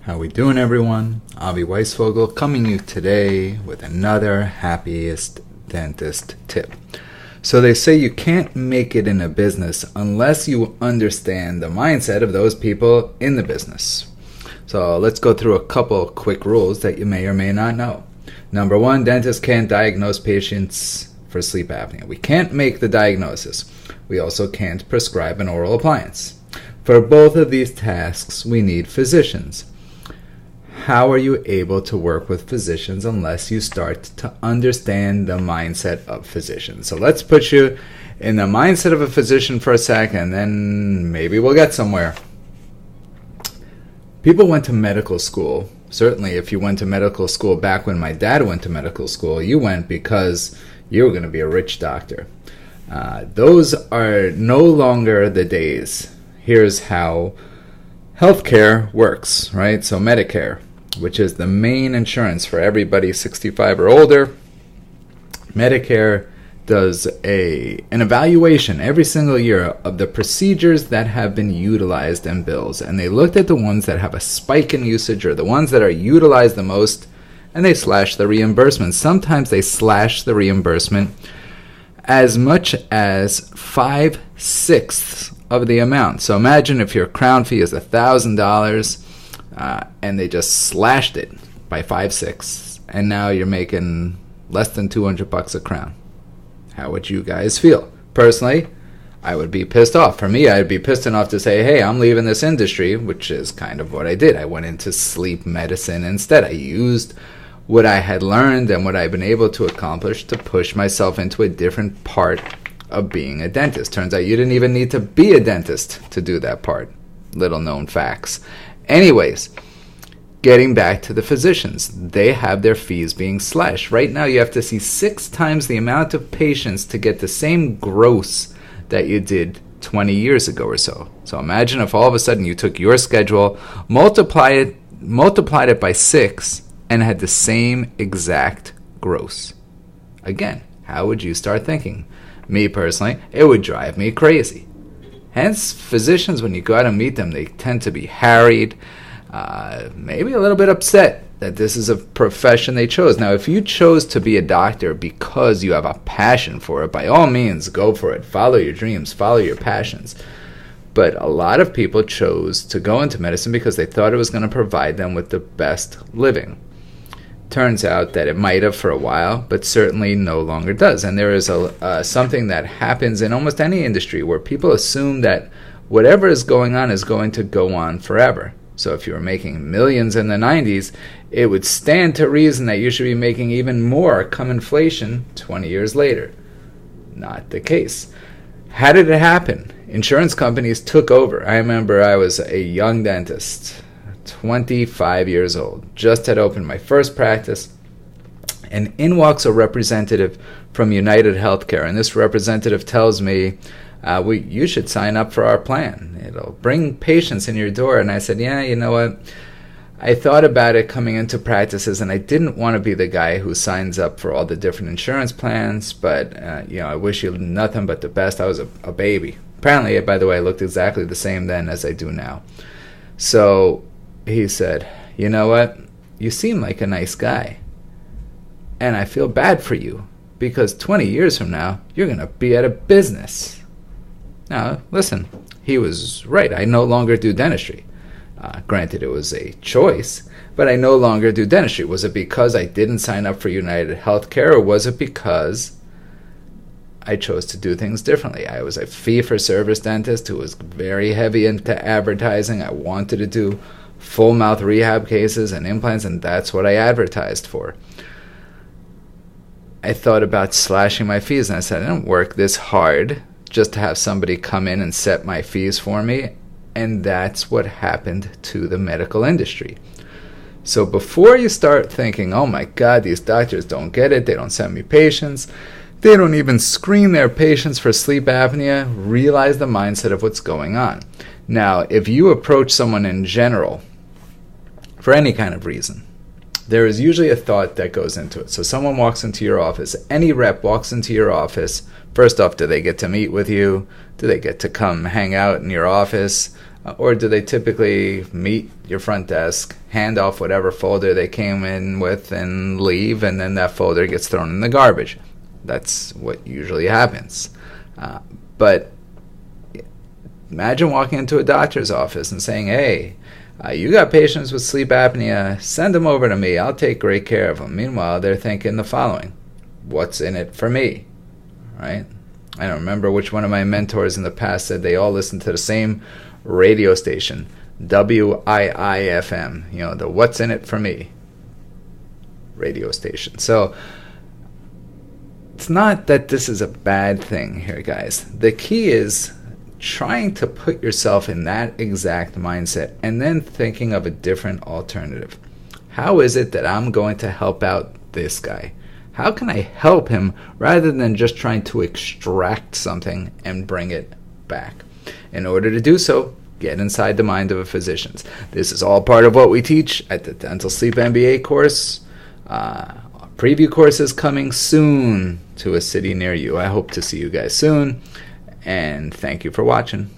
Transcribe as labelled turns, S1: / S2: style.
S1: How we doing, everyone? Avi Weisfogel coming to you today with another Happiest Dentist tip. So they say you can't make it in a business unless you understand the mindset of those people in the business. So let's go through a couple quick rules that you may or may not know. Number one, dentists can't diagnose patients for sleep apnea. We can't make the diagnosis. We also can't prescribe an oral appliance. For both of these tasks, we need physicians. How are you able to work with physicians unless you start to understand the mindset of physicians? So let's put you in the mindset of a physician for a second, and then maybe we'll get somewhere. People went to medical school. Certainly, if you went to medical school back when my dad went to medical school, you went because you were going to be a rich doctor. Those are no longer the days. Here's how healthcare works, right? So Medicare, which is the main insurance for everybody 65 or older. Medicare does an evaluation every single year of the procedures that have been utilized in bills. And they looked at the ones that have a spike in usage or the ones that are utilized the most, and they slash the reimbursement. Sometimes they slash the reimbursement as much as 5/6 of the amount. So imagine if your crown fee is $1,000, and they just slashed it by 5/6, and now you're making less than $200 a crown. How would you guys feel? Personally, I would be pissed off. For me, I'd be pissed enough to say, hey, I'm leaving this industry, which is kind of what I did. I went into sleep medicine instead. I used what I had learned and what I've been able to accomplish to push myself into a different part of being a dentist. Turns out you didn't even need to be a dentist to do that part. Little known facts. Anyways, getting back to the physicians, they have their fees being slashed. Right now, you have to see 6 times the amount of patients to get the same gross that you did 20 years ago or so. So imagine if all of a sudden you took your schedule, multiplied it by 6, and had the same exact gross. Again, how would you start thinking? Me personally, it would drive me crazy. Hence, physicians, when you go out and meet them, they tend to be harried, maybe a little bit upset that this is a profession they chose. Now, if you chose to be a doctor because you have a passion for it, by all means, go for it. Follow your dreams, follow your passions. But a lot of people chose to go into medicine because they thought it was going to provide them with the best living. Turns out that it might have for a while, but certainly no longer does. And there is something that happens in almost any industry where people assume that whatever is going to go on forever. So if you were making millions in the 90s, it would stand to reason that you should be making even more come inflation 20 years later. Not the case. How did it happen? Insurance companies took over. I remember I was a young dentist, 25 years old, just had opened my first practice, and in walks a representative from United Healthcare, and this representative tells me, you should sign up for our plan. It'll bring patients in your door. And I said, yeah, you know what? I thought about it coming into practices, and I didn't want to be the guy who signs up for all the different insurance plans, but I wish you nothing but the best. I was a baby. Apparently, by the way, I looked exactly the same then as I do now. So he said, you know what? You seem like a nice guy, and I feel bad for you because 20 years from now, you're going to be at a business. Now, listen, he was right. I no longer do dentistry. Granted, it was a choice, but I no longer do dentistry. Was it because I didn't sign up for United Healthcare, or was it because I chose to do things differently? I was a fee-for-service dentist who was very heavy into advertising. I wanted to do full mouth rehab cases and implants, and that's what I advertised for. I thought about slashing my fees, and I said, I don't work this hard just to have somebody come in and set my fees for me. And that's what happened to the medical industry. So before you start thinking, oh my God, these doctors don't get it, they don't send me patients, they don't even screen their patients for sleep apnea, realize the mindset of what's going on. Now, if you approach someone in general, for any kind of reason, there is usually a thought that goes into it. So someone walks into your office, any rep walks into your office. First off, do they get to meet with you? Do they get to come hang out in your office? Or do they typically meet your front desk, hand off whatever folder they came in with and leave, and then that folder gets thrown in the garbage? That's what usually happens. But imagine walking into a doctor's office and saying, hey, you got patients with sleep apnea, send them over to me, I'll take great care of them. Meanwhile, they're thinking the following: what's in it for me? Right? I don't remember which one of my mentors in the past said they all listen to the same radio station, WIIFM, the what's in it for me radio station. So it's not that this is a bad thing here, guys. The key is trying to put yourself in that exact mindset and then thinking of a different alternative. How is it that I'm going to help out this guy? How can I help him rather than just trying to extract something and bring it back? In order to do so, get inside the mind of a physician. This is all part of what we teach at the Dental Sleep MBA course. Preview course is coming soon to a city near you. I hope to see you guys soon, and thank you for watching.